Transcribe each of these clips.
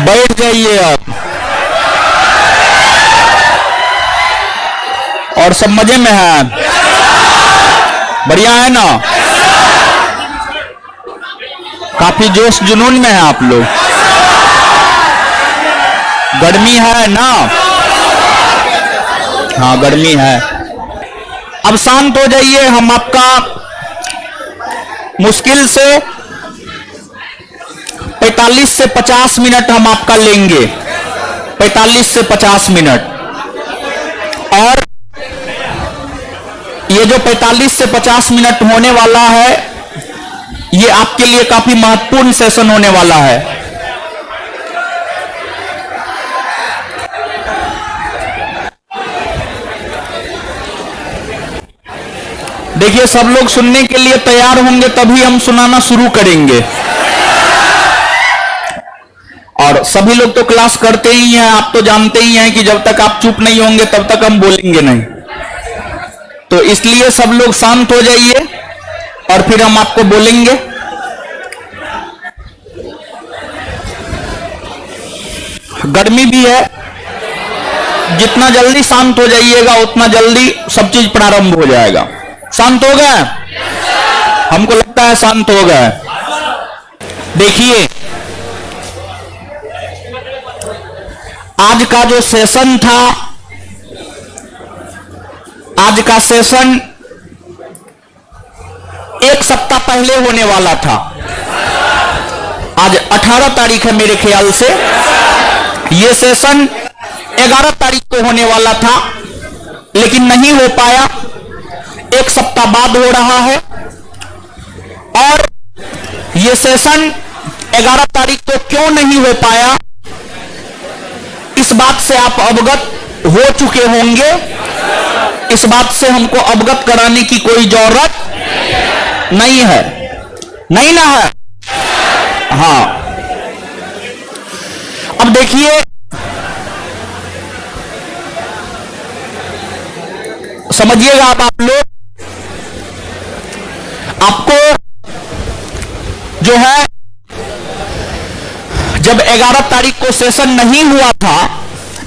बैठ जाइए आप। और सब मजे में है? बढ़िया है ना? काफी जोश जुनून में है आप लोग। गर्मी है ना? हाँ गर्मी है। अब शांत हो जाइए। हम आपका मुश्किल से 45 से 50 मिनट हम आपका लेंगे। 45 से 50 मिनट। और ये जो 45 से 50 मिनट होने वाला है, ये आपके लिए काफी महत्वपूर्ण सेशन होने वाला है। देखिए, सब लोग सुनने के लिए तैयार होंगे तभी हम सुनाना शुरू करेंगे। और सभी लोग तो क्लास करते ही हैं, आप तो जानते ही हैं कि जब तक आप चुप नहीं होंगे तब तक हम बोलेंगे नहीं। तो इसलिए सब लोग शांत हो जाइए और फिर हम आपको बोलेंगे। गर्मी भी है, जितना जल्दी शांत हो जाइएगा उतना जल्दी सब चीज प्रारंभ हो जाएगा। शांत हो गए? हमको लगता है शांत हो गए। देखिए, आज का जो सेशन था, आज का सेशन एक सप्ताह पहले होने वाला था। आज 18 तारीख है मेरे ख्याल से। यह सेशन 11 तारीख को होने वाला था, लेकिन नहीं हो पाया। एक सप्ताह बाद हो रहा है। और यह सेशन 11 तारीख को क्यों नहीं हो पाया, इस बात से आप अवगत हो चुके होंगे। इस बात से हमको अवगत कराने की कोई जरूरत नहीं है, नहीं ना है? हाँ। अब देखिए, समझिएगा आप लोग, आपको जो है, जब 11 तारीख को सेशन नहीं हुआ था,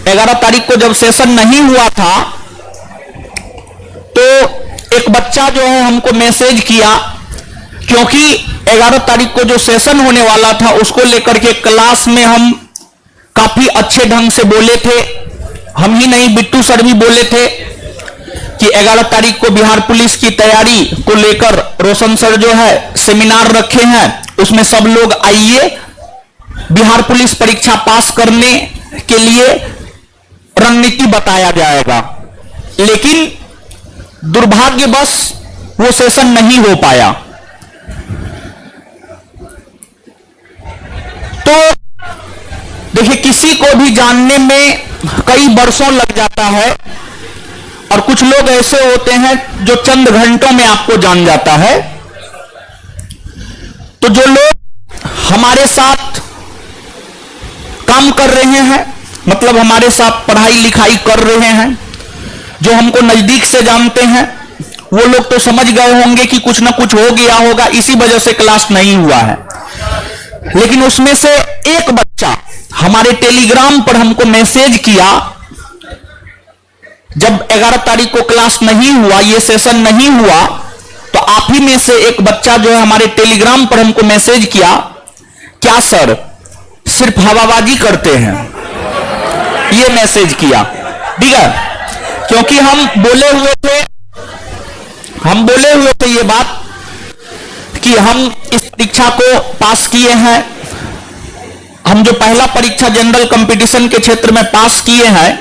11 तारीख को जब सेशन नहीं हुआ था, तो एक बच्चा जो है हमको मैसेज किया, क्योंकि 11 तारीख को जो सेशन होने वाला था उसको लेकर के क्लास में हम काफी अच्छे ढंग से बोले थे। हम ही नहीं, बिट्टू सर भी बोले थे कि 11 तारीख को बिहार पुलिस की तैयारी को लेकर रोशन सर जो है सेमिनार रखे हैं, उसमें सब लोग आइए, बिहार पुलिस परीक्षा पास करने के लिए रणनीति बताया जाएगा। लेकिन दुर्भाग्यवश वो सेशन नहीं हो पाया। तो देखिए, किसी को भी जानने में कई वर्षों लग जाता है, और कुछ लोग ऐसे होते हैं जो चंद घंटों में आपको जान जाता है। तो जो लोग हमारे साथ काम कर रहे हैं, मतलब हमारे साथ पढ़ाई लिखाई कर रहे हैं, जो हमको नजदीक से जानते हैं, वो लोग तो समझ गए होंगे कि कुछ ना कुछ हो गया होगा, इसी वजह से क्लास नहीं हुआ है। लेकिन उसमें से एक बच्चा हमारे टेलीग्राम पर हमको मैसेज किया, जब 11 तारीख को क्लास नहीं हुआ, ये सेशन नहीं हुआ, तो आप ही में से एक बच्चा जो है हमारे टेलीग्राम पर हमको मैसेज किया, क्या सर सिर्फ हवाबाजी करते हैं? ये मैसेज किया, ठीक है? क्योंकि हम बोले हुए थे ये बात कि हम इस परीक्षा को पास किए हैं। हम जो पहला परीक्षा जनरल कंपटीशन के क्षेत्र में पास किए हैं,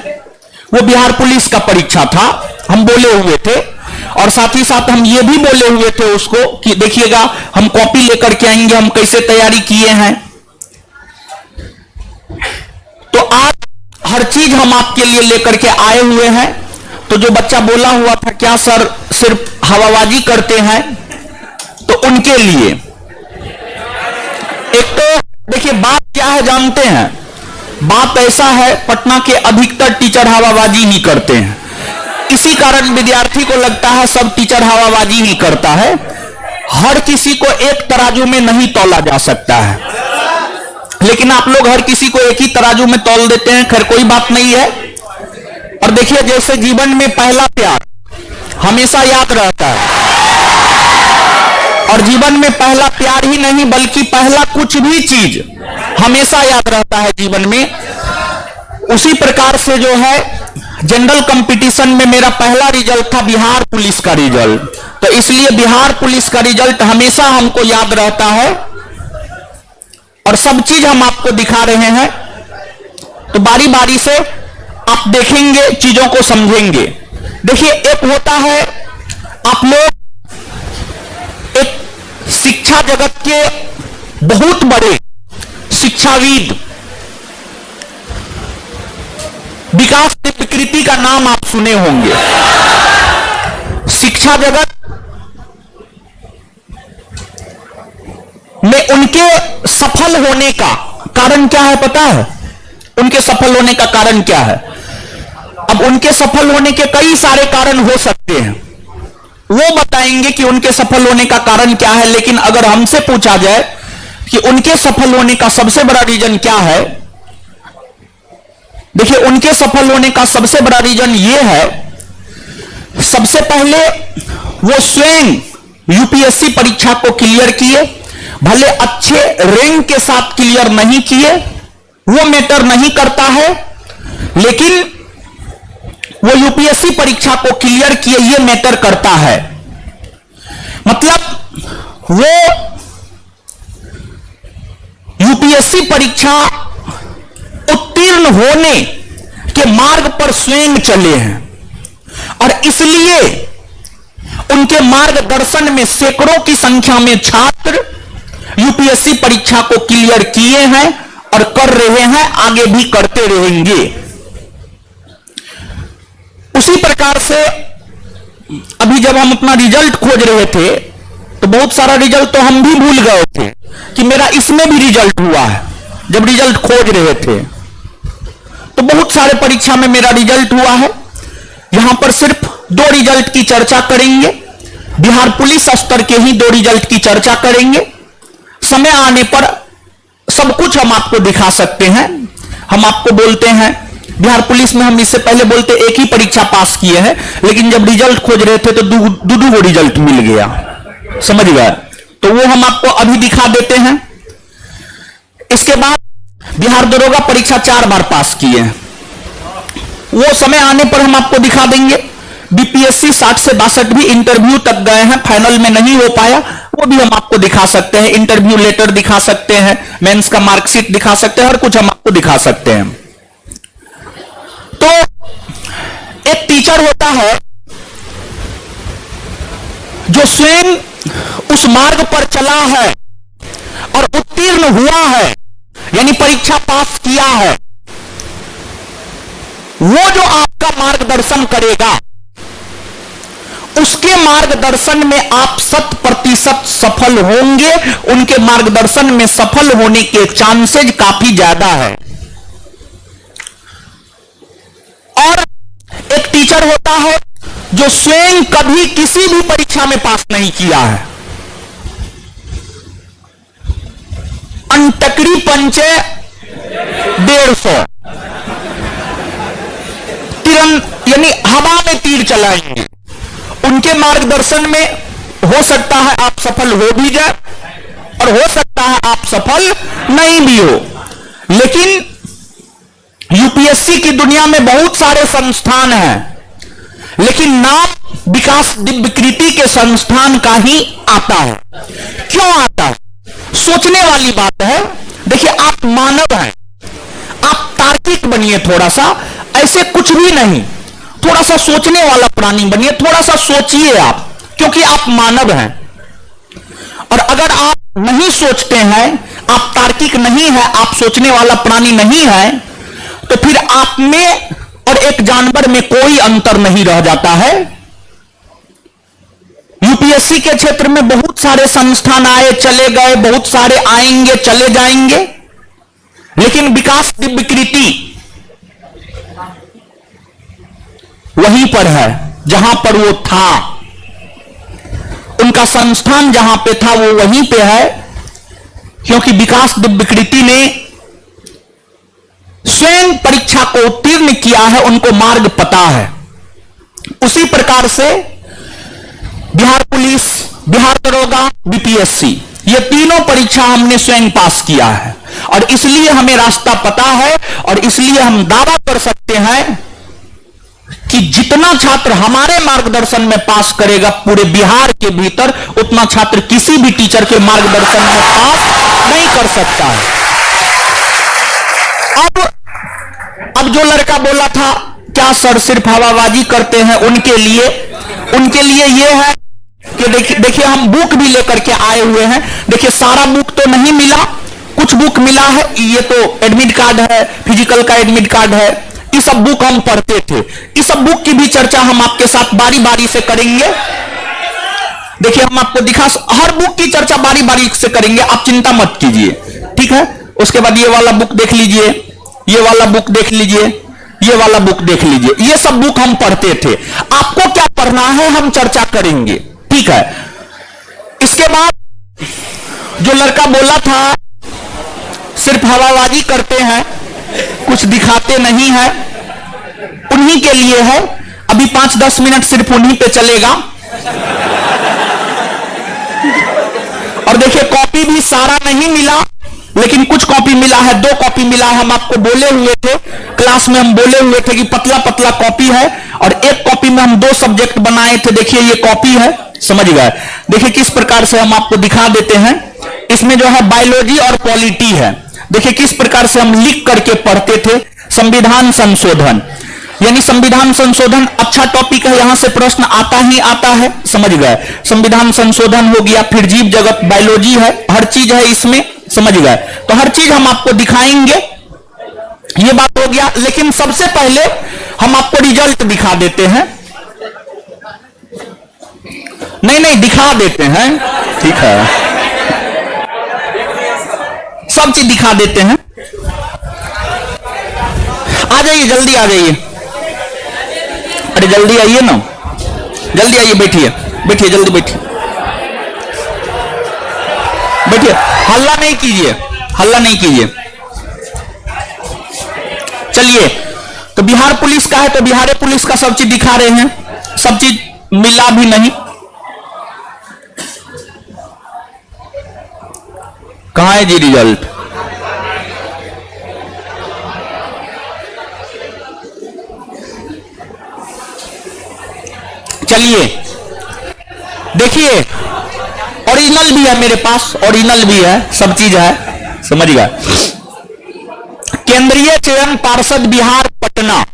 वो बिहार पुलिस का परीक्षा था, हम बोले हुए थे। और साथ ही साथ हम ये भी बोले हुए थे उसको कि देखिएगा, हम कॉपी लेकर के आएंगे, हम कैसे तैयारी किए हैं। तो आज हर चीज हम आपके लिए लेकर के आए हुए हैं। तो जो बच्चा बोला हुआ था क्या सर सिर्फ हवाबाजी करते हैं, तो उनके लिए एक तो देखिए बात क्या है जानते हैं, बात ऐसा है, पटना के अधिकतर टीचर हवाबाजी ही करते हैं। इसी कारण विद्यार्थी को लगता है सब टीचर हवाबाजी ही करता है। हर किसी को एक तराजू में नहीं तौला जा सकता है। लेकिन आप लोग हर किसी को एक ही तराजू में तौल देते हैं। खैर कोई बात नहीं है। और देखिए, जैसे जीवन में पहला प्यार हमेशा याद रहता है, और जीवन में पहला प्यार ही नहीं बल्कि पहला कुछ भी चीज हमेशा याद रहता है जीवन में, उसी प्रकार से जो है जनरल कंपटीशन में मेरा पहला रिजल्ट था बिहार पुलिस का रिजल्ट। तो इसलिए बिहार पुलिस का रिजल्ट हमेशा हमको याद रहता है, और सब चीज हम आपको दिखा रहे हैं। तो बारी बारी से आप देखेंगे, चीजों को समझेंगे। देखिए, एक होता है आप लोग एक शिक्षा जगत के बहुत बड़े शिक्षाविद विकास विकृति का नाम आप सुने होंगे। शिक्षा जगत में उनके सफल होने का कारण क्या है पता है? उनके सफल होने का कारण क्या है? अब उनके सफल होने के कई सारे कारण हो सकते हैं, वो बताएंगे कि उनके सफल होने का कारण क्या है। लेकिन अगर हमसे पूछा जाए कि उनके सफल होने का सबसे बड़ा रीजन क्या है, देखिए, उनके सफल होने का सबसे बड़ा रीजन ये है, सबसे पहले वो स्वयं यूपीएससी परीक्षा को क्लियर किए। भले अच्छे रैंक के साथ क्लियर नहीं किए, वो मैटर नहीं करता है, लेकिन वो यूपीएससी परीक्षा को क्लियर किए, ये मैटर करता है। मतलब वो यूपीएससी परीक्षा उत्तीर्ण होने के मार्ग पर स्वयं चले हैं, और इसलिए उनके मार्गदर्शन में सैकड़ों की संख्या में छात्र यूपीएससी परीक्षा को क्लियर किए हैं और कर रहे हैं, आगे भी करते रहेंगे। उसी प्रकार से अभी जब हम अपना रिजल्ट खोज रहे थे तो बहुत सारा रिजल्ट तो हम भी भूल गए थे कि मेरा इसमें भी रिजल्ट हुआ है। जब रिजल्ट खोज रहे थे तो बहुत सारे परीक्षा में मेरा रिजल्ट हुआ है। यहां पर सिर्फ 2 रिजल्ट की चर्चा करेंगे, बिहार पुलिस स्तर के ही 2 रिजल्ट की चर्चा करेंगे। समय आने पर सब कुछ हम आपको दिखा सकते हैं। हम आपको बोलते हैं बिहार पुलिस में हम इससे पहले बोलते एक ही परीक्षा पास किए हैं, लेकिन जब रिजल्ट खोज रहे थे तो दो रिजल्ट मिल गया, समझ गए? तो वो हम आपको अभी दिखा देते हैं। इसके बाद बिहार दरोगा परीक्षा 4 बार पास किए हैं, वो समय आने पर हम आपको दिखा देंगे। बीपीएससी 60 से 62 भी इंटरव्यू तक गए हैं, फाइनल में नहीं हो पाया, वो भी हम आपको दिखा सकते हैं। इंटरव्यू लेटर दिखा सकते हैं, मेंस का मार्कशीट दिखा सकते हैं, हर कुछ हम आपको दिखा सकते हैं। तो एक टीचर होता है जो स्वयं उस मार्ग पर चला है और उत्तीर्ण हुआ है, यानी परीक्षा पास किया है। वो जो आपका मार्गदर्शन करेगा, उसके मार्गदर्शन में आप 100% सफल होंगे। उनके मार्गदर्शन में सफल होने के चांसेज काफी ज्यादा है। और एक टीचर होता है जो स्वयं कभी किसी भी परीक्षा में पास नहीं किया है। अंटकड़ी पंचे 150 तीर, यानी हवा में तीर चलाएंगे। उनके मार्गदर्शन में हो सकता है आप सफल हो भी जाए और हो सकता है आप सफल नहीं भी हो। लेकिन यूपीएससी की दुनिया में बहुत सारे संस्थान हैं, लेकिन नाम विकास दिव्यकृति के संस्थान का ही आता है। क्यों आता है? सोचने वाली बात है। देखिए, आप मानव हैं, आप तार्किक बनिए थोड़ा सा, ऐसे कुछ भी नहीं, थोड़ा सा सोचने वाला प्राणी बनिए, थोड़ा सा सोचिए आप, क्योंकि आप मानव हैं। और अगर आप नहीं सोचते हैं, आप तार्किक नहीं है, आप सोचने वाला प्राणी नहीं है, तो फिर आप में और एक जानवर में कोई अंतर नहीं रह जाता है। यूपीएससी के क्षेत्र में बहुत सारे संस्थान आए चले गए, बहुत सारे आएंगे चले जाएंगे, लेकिन विकास दिव्यकृति वहीं पर है जहां पर वो था। उनका संस्थान जहां पे था वो वहीं पे है, क्योंकि विकास दिव्यकृति ने स्वयं परीक्षा को उत्तीर्ण किया है उनको मार्ग पता है। उसी प्रकार से बिहार पुलिस, बिहार दरोगा, बीपीएससी, ये तीनों परीक्षा हमने स्वयं पास किया है और इसलिए हमें रास्ता पता है और इसलिए हम दावा कर सकते हैं कि जितना छात्र हमारे मार्गदर्शन में पास करेगा पूरे बिहार के भीतर, उतना छात्र किसी भी टीचर के मार्गदर्शन में पास नहीं कर सकता है। अब जो लड़का बोला था क्या सर सिर्फ हवाबाजी करते हैं, उनके लिए यह है कि देखिए हम बुक भी लेकर के आए हुए हैं। देखिए सारा बुक तो नहीं मिला, कुछ बुक मिला है। ये तो एडमिट कार्ड है, फिजिकल का एडमिट कार्ड है, ये सब बुक हम पढ़ते थे। इस सब बुक की भी चर्चा हम आपके साथ बारी बारी से करेंगे। देखिए हम आपको दिखा, हर बुक की चर्चा बारी बारी से करेंगे, आप चिंता मत कीजिए, ठीक है। उसके बाद ये वाला बुक देख लीजिए, ये वाला बुक देख लीजिए, ये वाला बुक देख लीजिए। ये सब बुक हम पढ़ते थे। आपको क्या पढ़ना है हम चर्चा करेंगे, ठीक है। इसके बाद जो लड़का बोला था सिर्फ हवाबाजी करते हैं, कुछ दिखाते नहीं है, उन्हीं के लिए है। अभी 5-10 मिनट सिर्फ उन्हीं पे चलेगा। और देखिए कॉपी भी सारा नहीं मिला, लेकिन कुछ कॉपी मिला है, 2 कॉपी मिला है। हम आपको बोले हुए थे क्लास में, हम बोले हुए थे कि पतला पतला कॉपी है और एक कॉपी में हम 2 सब्जेक्ट बनाए थे। देखिए ये कॉपी है, समझ गए। देखिए किस प्रकार से हम आपको दिखा देते हैं। इसमें जो है बायोलॉजी और पॉलिटी है। देखिए किस प्रकार से हम लिख करके पढ़ते थे। संविधान संशोधन, यानी संविधान संशोधन अच्छा टॉपिक है, यहां से प्रश्न आता ही आता है, समझ गए। संविधान संशोधन हो गया, फिर जीव जगत, बायोलॉजी है, हर चीज है इसमें, समझ गए। तो हर चीज हम आपको दिखाएंगे, ये बात हो गया। लेकिन सबसे पहले हम आपको रिजल्ट दिखा देते हैं। नहीं दिखा देते हैं, ठीक है, सब चीज दिखा देते हैं। आ जाइए, जल्दी आ जाइए, अरे जल्दी आइए ना, जल्दी आइए, बैठिए बैठिए, जल्दी बैठिए बैठिए, हल्ला नहीं कीजिए, हल्ला नहीं कीजिए। चलिए, तो बिहार पुलिस का है तो बिहार पुलिस का सब चीज दिखा रहे हैं, सब चीज मिला भी नहीं। कहां है जी रिजल्ट? चलिए देखिए, ओरिजिनल भी है मेरे पास, ओरिजिनल भी है, सब चीज है, समझ गया। केंद्रीय चयन पार्षद बिहार पटना,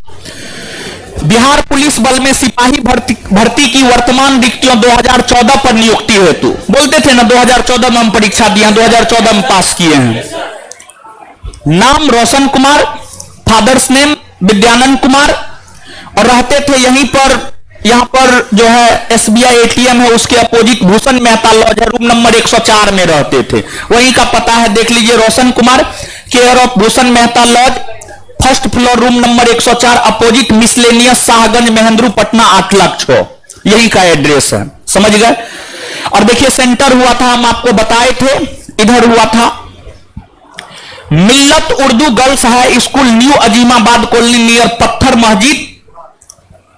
बिहार पुलिस बल में सिपाही भर्ती की वर्तमान रिक्तियों 2014 पर नियुक्ति हेतु, बोलते थे ना 2014 में हम परीक्षा दिए, 2014 में पास किए हैं। नाम रोशन कुमार, फादर्स नेम विद्यानंद कुमार, और रहते थे यहीं पर, यहां पर जो है एसबीआई एटीएम है उसके अपोजिट भूषण मेहता लॉज है, रूम नंबर 104 में रहते थे, वहीं का पता है, देख लीजिए। Roshan Kumar, care of Bhushan Mehta lodge, first floor, room number 104, opposite miscellaneous, Shahganj, Mahendru, Patna 8,06,000, यही का एड्रेस है, समझ गए। और देखिए सेंटर हुआ था, हम आपको बताए थे, इधर हुआ था मिल्लत Urdu girls high school, new Azimabad colony, near पत्थर मस्जिद,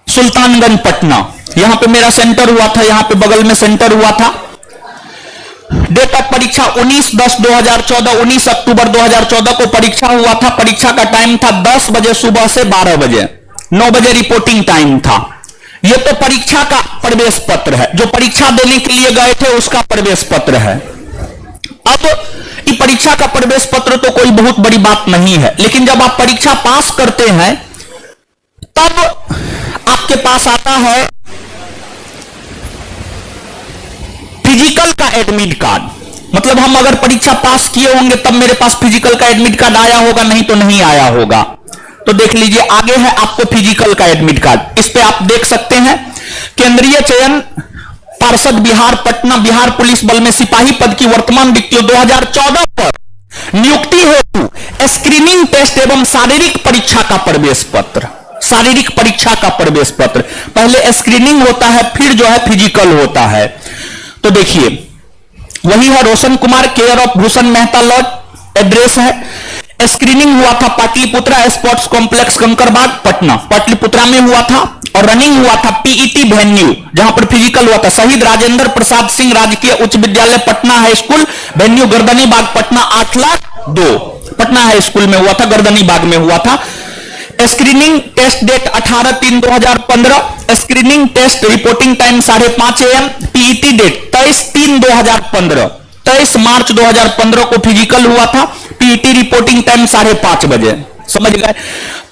सुल्तानगंज, पटना। यहां पे मेरा सेंटर हुआ था, यहां पे बगल में सेंटर हुआ था। डेट ऑफ परीक्षा 19/10/2014, 19 अक्टूबर 2014 को परीक्षा हुआ था। परीक्षा का टाइम था 10 बजे सुबह से 12 बजे, 9 बजे रिपोर्टिंग टाइम था। यह तो परीक्षा का प्रवेश पत्र है, जो परीक्षा देने के लिए गए थे उसका प्रवेश पत्र है। अब ये परीक्षा का प्रवेश पत्र तो कोई बहुत बड़ी बात नहीं है, लेकिन जब आप परीक्षा पास करते हैं तब आपके पास आता है फिजिकल का एडमिट कार्ड। मतलब हम अगर परीक्षा पास किए होंगे तब मेरे पास फिजिकल का एडमिट कार्ड आया होगा, नहीं तो नहीं आया होगा। तो देख लीजिए आगे है आपको फिजिकल का एडमिट कार्ड, इस पे आप देख सकते हैं। केंद्रीय चयन पार्षद बिहार पटना, बिहार पुलिस बल में सिपाही पद की वर्तमान रिक्तियों 2014 पर नियुक्ति हेतु स्क्रीनिंग टेस्ट एवं शारीरिक परीक्षा का प्रवेश पत्र, शारीरिक परीक्षा का प्रवेश पत्र, पहले स्क्रीनिंग होता है फिर जो है फिजिकल होता है। तो देखिए वही है Roshan Kumar, care of Bhushan Mehta lodge, address है स्क्रीनिंग हुआ था पाटलिपुत्रा स्पोर्ट्स कॉम्प्लेक्स कंकरबाग पटना, पाटलिपुत्रा में हुआ था। और रनिंग हुआ था पीईटी वेन्यू, जहां पर फिजिकल हुआ था शहीद राजेंद्र प्रसाद सिंह राजकीय उच्च विद्यालय Patna high school venue Gardani Bagh Patna 8,02 Patna high school में हुआ था, गर्दनी बाग में हुआ था। Screening test date 18/3/2015, screening test reporting time 5:30 AM, PET date 23/3/2015, 23 मार्च 2015 को फिजिकल हुआ था, पीईटी रिपोर्टिंग टाइम 5:30 बजे। समझ गए?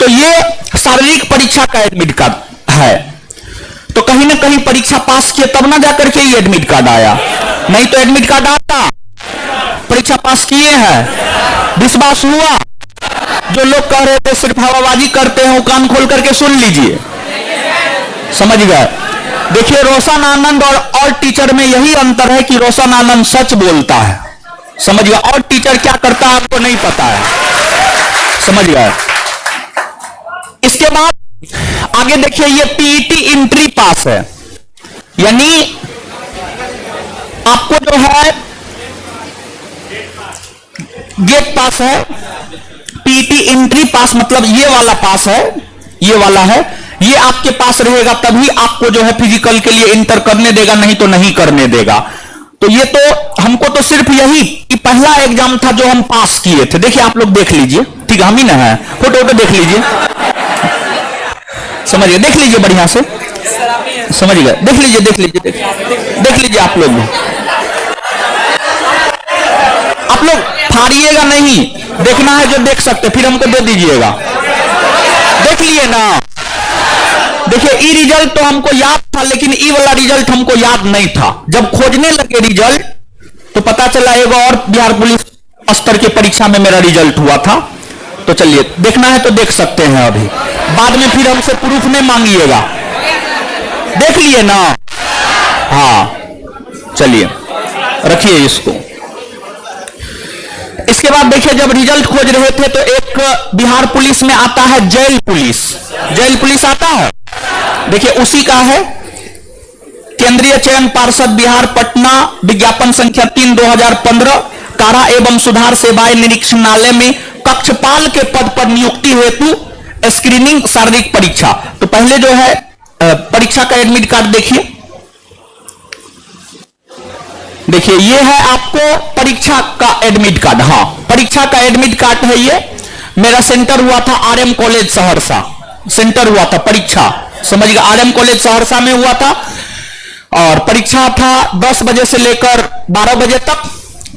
तो ये शारीरिक परीक्षा का एडमिट कार्ड है। तो कहीं ना कहीं परीक्षा पास किए तब ना जाकर के ये एडमिट कार्ड आया, नहीं तो एडमिट कार्ड आता। परीक्षा पास किए हैं, विश्वास हुआ। जो लोग कह रहे थे सिर्फ हवाबाजी करते हैं, वो कान खोल करके सुन लीजिए। समझ गए? देखिए रोशन आनंद और टीचर में यही अंतर है कि रोशन आनंद सच बोलता है। समझ गए? और टीचर क्या करता है आपको नहीं पता है। समझ गए? इसके बाद आगे देखिए, ये पीईटी एंट्री पास है, यानी आपको जो है गेट पास है। पीईटी एंट्री पास मतलब ये वाला पास है, ये वाला है, ये आपके पास रहेगा तभी आपको जो है फिजिकल के लिए इंटर करने देगा, नहीं तो नहीं करने देगा। तो ये तो हमको तो सिर्फ यही कि पहला एग्जाम था जो हम पास किए थे। देखिए आप लोग देख लीजिए, ठीक है, हम ही ना है, फोटो देख लीजिए, समझिए, देख लीजिए बढ़िया से, समझ गए? देख लीजिए देख लीजिए आप लोग फाड़िएगा नहीं, देखना है जो देख सकते, फिर हमको दे दीजिएगा। देख लिए ना? देखिए ई रिजल्ट तो हमको याद था, लेकिन ई वाला रिजल्ट हमको याद नहीं था। जब खोजने लगे रिजल्ट तो पता चला एगो और बिहार पुलिस स्तर की परीक्षा में मेरा रिजल्ट हुआ था। तो चलिए देखना है तो देख सकते हैं, अभी बाद में फिर हमसे प्रूफ नहीं मांगिएगा। देख लिए ना? हाँ चलिए रखिए इसको। इसके बाद देखिए जब रिजल्ट खोज रहे थे तो एक बिहार पुलिस में आता है जेल पुलिस आता है। देखिए उसी का है, केंद्रीय चयन पार्षद बिहार पटना विज्ञापन संख्या 3/2015, कारा एवं सुधार सेवाएं निरीक्षणालय में कक्षपाल के पद पर नियुक्ति हेतु स्क्रीनिंग शारीरिक परीक्षा। तो पहले जो है परीक्षा का एडमिट कार्ड देखिए ये है आपको परीक्षा का एडमिट कार्ड। हाँ परीक्षा का एडमिट कार्ड है ये। मेरा सेंटर हुआ था आरएम कॉलेज सहरसा, सेंटर हुआ था परीक्षा, समझ गए? आरएम कॉलेज सहरसा में हुआ था और परीक्षा था 10 बजे से लेकर 12 बजे तक।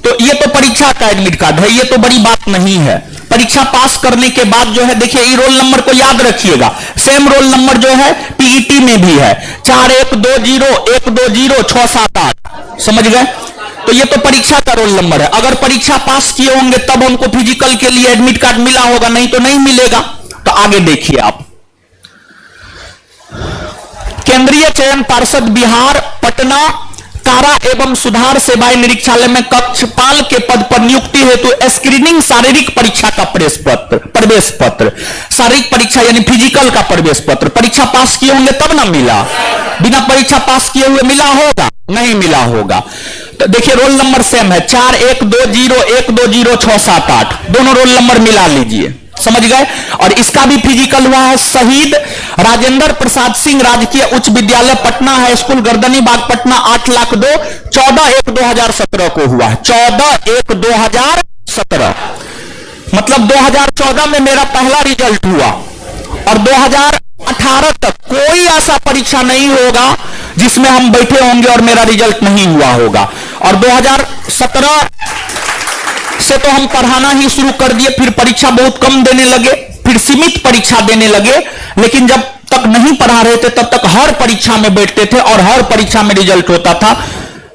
तो ये तो परीक्षा का एडमिट कार्ड है, ये तो बड़ी बात नहीं है। परीक्षा पास करने के बाद जो है देखिए ये रोल नंबर को याद रखिएगा, सेम रोल नंबर जो है पीईटी में भी है 4120120678, समझ गए? तो ये तो परीक्षा का रोल नंबर है। अगर परीक्षा पास किए होंगे तब हमको फिजिकल के लिए एडमिट कार्ड मिला होगा, नहीं तो नहीं मिलेगा। तो आगे देखिए आप, केंद्रीय चयन पार्षद बिहार पटना कारा एवं सुधार सेवाएं निरीक्षणालय में कक्षपाल के पद पर नियुक्ति हेतु स्क्रीनिंग शारीरिक परीक्षा का प्रवेश पत्र, शारीरिक परीक्षा यानी फिजिकल का प्रवेश पत्र। परीक्षा पास किए होंगे तब ना मिला, बिना परीक्षा पास किए हुए मिला होगा? नहीं मिला होगा। तो देखिए रोल नंबर सेम है 4120120678, दोनों रोल नंबर मिला लीजिए, समझ गए? और इसका भी फिजिकल हुआ है शहीद राजेंद्र प्रसाद सिंह राजकीय उच्च विद्यालय पटना हाई स्कूल गर्दनी बाग पटना 8,02 14/1/2017 को हुआ है। 14/1/2017 मतलब 2014 में मेरा पहला रिजल्ट हुआ और 2018 तक कोई ऐसा परीक्षा नहीं होगा जिसमें हम बैठे होंगे और मेरा रिजल्ट नहीं हुआ होगा। और 2017 से तो हम पढ़ाना ही शुरू कर दिए, फिर परीक्षा बहुत कम देने लगे, फिर सीमित परीक्षा देने लगे। लेकिन जब तक नहीं पढ़ा रहे थे तब तक हर परीक्षा में बैठते थे और हर परीक्षा में रिजल्ट होता था।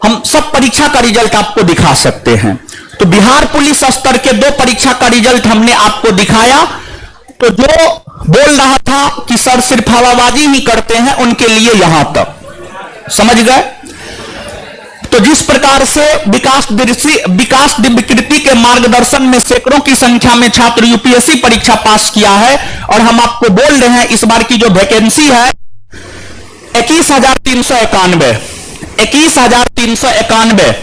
हम सब परीक्षा का रिजल्ट आपको दिखा सकते हैं। तो बिहार पुलिस स्तर के 2 परीक्षा का रिजल्ट हमने आपको दिखाया। तो जो बोल रहा था कि सर सिर्फ हवाबाजी ही करते हैं, उनके लिए यहां तक, समझ गए? तो जिस प्रकार से विकास दिव्यकृति के मार्गदर्शन में सैकड़ों की संख्या में छात्र यूपीएससी परीक्षा पास किया है, और हम आपको बोल रहे हैं इस बार की जो वैकेंसी है 21,391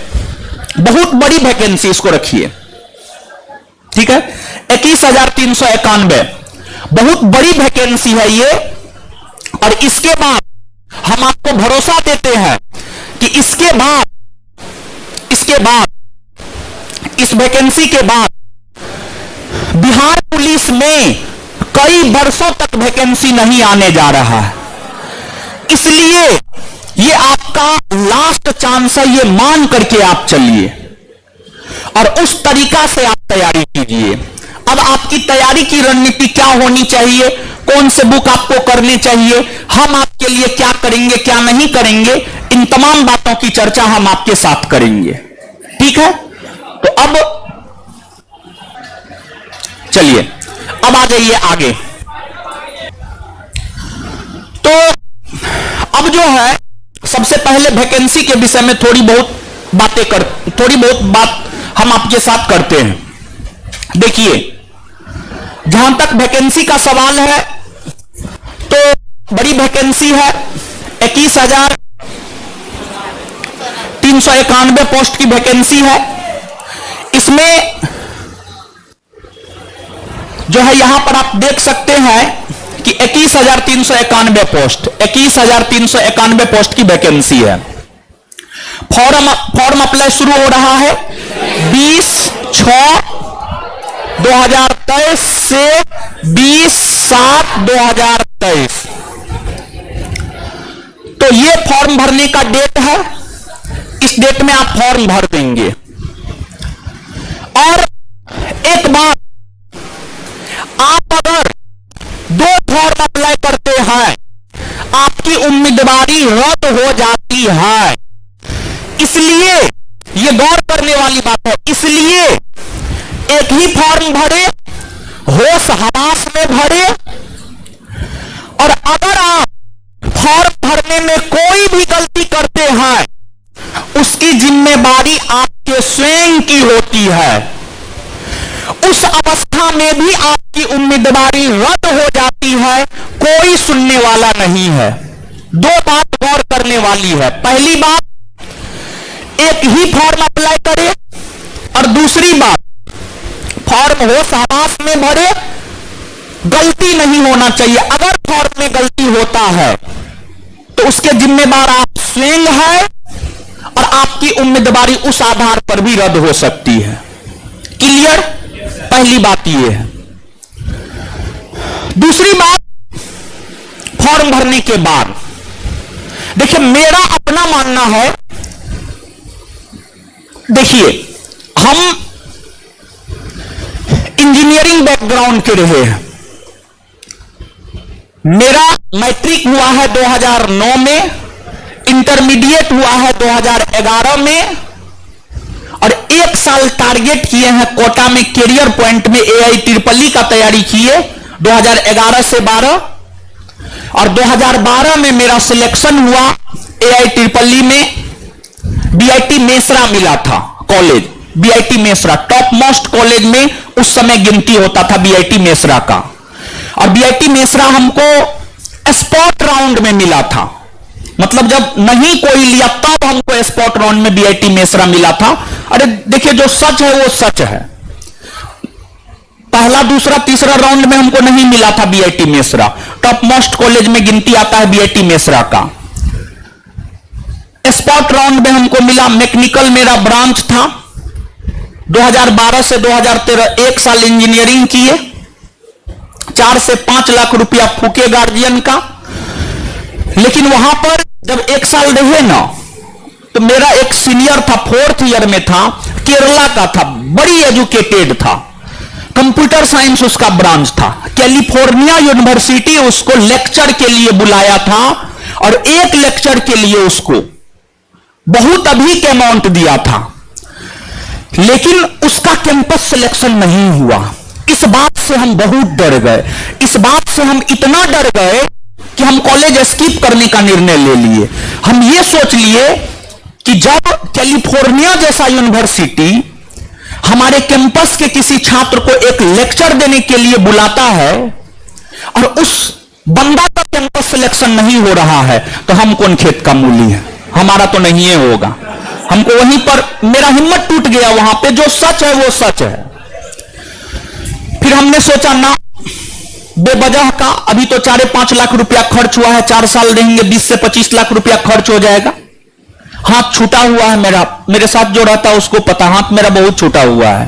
बहुत बड़ी वैकेंसी, इसको रखिए। ठीक है, 21,391 बहुत बड़ी वैकेंसी है ये। और इसके बाद हम आपको भरोसा देते हैं कि इसके बाद इस वैकेंसी के बाद बिहार पुलिस में कई वर्षों तक वैकेंसी नहीं आने जा रहा है। इसलिए ये आपका लास्ट चांस है, ये मान करके आप चलिए और उस तरीका से आप तैयारी कीजिए। अब आपकी तैयारी की रणनीति क्या होनी चाहिए, कौन से बुक आपको करने चाहिए, हम आपके लिए क्या करेंगे क्या नहीं करेंगे, इन तमाम बातों की चर्चा हम आपके साथ करेंगे। ठीक है, तो अब चलिए अब आ जाइए आगे। तो अब जो है सबसे पहले वैकेंसी के विषय में थोड़ी बहुत बात हम आपके साथ करते हैं। देखिए, जहां तक वैकेंसी का सवाल है तो बड़ी वैकेंसी है, 21,391 पोस्ट की वैकेंसी है। इसमें जो है यहां पर आप देख सकते हैं कि 21,391 पोस्ट की वैकेंसी है। फॉर्म अप्लाई शुरू हो रहा है 20/6/2023 से 20/7/2023। तो ये फॉर्म भरने का डेट है, इस डेट में आप फॉर्म भर देंगे। और एक बात, आप अगर 2 फॉर्म अप्लाई करते हैं आपकी उम्मीदवारी रद्द हो जाती है। इसलिए यह गौर करने वाली बात है, इसलिए एक ही फॉर्म भरे, होश हवास में भरे। और अगर आप फॉर्म भरने में कोई भी गलती करते हैं उसकी जिम्मेदारी आपके स्वयं की होती है। उस अवस्था में भी आपकी उम्मीदवारी रद्द हो जाती है, कोई सुनने वाला नहीं है। 2 बात गौर करने वाली है। पहली बात, एक ही फॉर्म अप्लाई करें, और दूसरी बात, फॉर्म होश हवास में भरे, गलती नहीं होना चाहिए। अगर फॉर्म में गलती होता है तो उसके जिम्मेदार आप स्वयं हैं और आपकी उम्मीदवारी उस आधार पर भी रद्द हो सकती है। क्लियर? पहली बात यह है। दूसरी बात, फॉर्म भरने के बाद देखिए, मेरा अपना मानना है, देखिए हम इंजीनियरिंग बैकग्राउंड के रहे हैं। मेरा मैट्रिक हुआ है 2009 में, इंटरमीडिएट हुआ है 2011 में, और 1 साल टारगेट किए हैं कोटा में कैरियर पॉइंट में AIEEE का तैयारी किए 2011 से 12, और 2012 में मेरा सिलेक्शन हुआ AIEEE में। BIT मेसरा मिला था college, BIT Mesra top most college में उस समय गिनती होता था BIT मेसरा का। और BIT मेसरा हमको स्पॉट राउंड में मिला था, मतलब जब नहीं कोई लिया तब हमको स्पॉट राउंड में BIT मेसरा मिला था। अरे देखिए, जो सच है वो सच है, पहला दूसरा तीसरा राउंड में हमको नहीं मिला था BIT Mesra, top most college में गिनती आता है BIT मेसरा का। स्पॉट राउंड में हमको मिला, मैकेनिकल मेरा ब्रांच था। 2012 से 2013 1 साल इंजीनियरिंग किए, 4 से 5 लाख रुपया फूके गार्जियन का। लेकिन वहां पर जब 1 साल रहे ना, तो मेरा एक सीनियर था, 4th ईयर में था, केरला का था, बड़ी एजुकेटेड था, कंप्यूटर साइंस उसका ब्रांच था। कैलिफोर्निया यूनिवर्सिटी उसको लेक्चर के लिए बुलाया था, और एक लेक्चर के लिए उसको बहुत अधिक अमाउंट दिया था, लेकिन उसका कैंपस सिलेक्शन नहीं हुआ। इस बात से हम बहुत डर गए, इस बात से हम इतना डर गए कि हम कॉलेज स्किप करने का निर्णय ले लिए। हम ये सोच लिए कि जब कैलिफोर्निया जैसा यूनिवर्सिटी हमारे कैंपस के किसी छात्र को एक लेक्चर देने के लिए बुलाता है और उस बंदा का कैंपस सिलेक्शन नहीं हो रहा है, तो हम कौन खेत का मूली है, हमारा तो नहीं है होगा। हमको वहीं पर मेरा हिम्मत टूट गया, वहां पे जो सच है वो सच है। फिर हमने सोचा ना, बेवजह का अभी तो 4-5 लाख रुपया खर्च हुआ है, 4 साल रहेंगे 20 से 25 लाख रुपया खर्च हो जाएगा। हाथ छूटा हुआ है मेरा, मेरे साथ जो रहता है उसको पता, हाथ मेरा बहुत छूटा हुआ है।